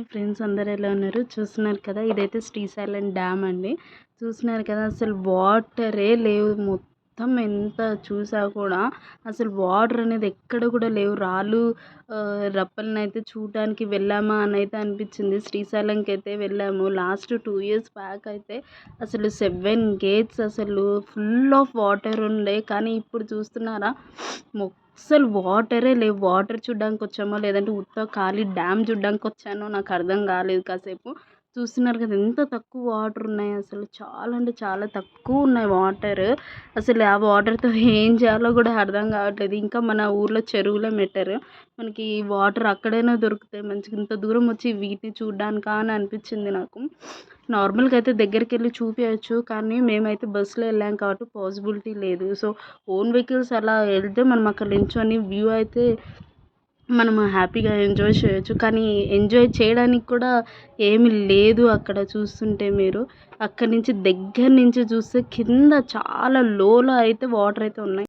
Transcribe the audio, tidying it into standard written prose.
Friends అందరూ ఎలా ఉన్నారు? చూస్తున్నారు కదా! ఇదైతే శ్రీశైలం డ్యామ్ అండి. చూస్తున్నారు కదా! అసలు వాటరే లేవు. మొత్తం ఎంత చూసా కూడా అసలు వాటర్ అనేది ఎక్కడ కూడా లేవు. రాళ్ళు రప్పలనైతే చూడడానికి వెళ్ళామా అనైతే అనిపించింది. శ్రీశైలంకైతే వెళ్ళాము. లాస్ట్ 2 ఇయర్స్ బ్యాక్ అయితే అసలు 7 గేట్స్ అసలు ఫుల్ ఆఫ్ వాటర్ ఉండే. కానీ ఇప్పుడు చూస్తున్నారా? అస్సలు వాటరే లేవు. వాటర్ చూడ్డానికి వచ్చామో లేదంటే ఉత్త ఖాళీ డ్యామ్ చూడ్డానికి వచ్చానో నాకు అర్థం కాలేదు కాసేపు. చూస్తున్నారు కదా! ఎంత తక్కువ వాటర్ ఉన్నాయి అసలు. చాలా అంటే చాలా తక్కువ ఉన్నాయి వాటర్. అసలు ఆ వాటర్‌తో ఏం చేయాలో కూడా అర్థం కావట్లేదు. ఇంకా మన ఊర్లో చెరువులే బెటర్. మనకి వాటర్ అక్కడైనా దొరుకుతాయి మంచిగా. ఇంత దూరం వచ్చి వీటిని చూడ్డానికా అని అనిపించింది నాకు. నార్మల్‌గా అయితే దగ్గరికెళ్ళి చూపియొచ్చు. కానీ మేమైతే బస్సులో వెళ్ళాం కాబట్టి పాసిబిలిటీ లేదు. సో, ఓన్ వెహికల్స్ అలా వెళ్తే మనం అక్కడ నించొని వ్యూ అయితే మనం హ్యాపీగా ఎంజాయ్ చేయొచ్చు. కానీ ఎంజాయ్ చేయడానికి కూడా ఏమి లేదు అక్కడ చూస్తుంటే మీరు. అక్కడి నుంచి దగ్గర నుంచి చూస్తే కింద చాలా లోలో అయితే వాటర్ అయితే ఉన్నాయి.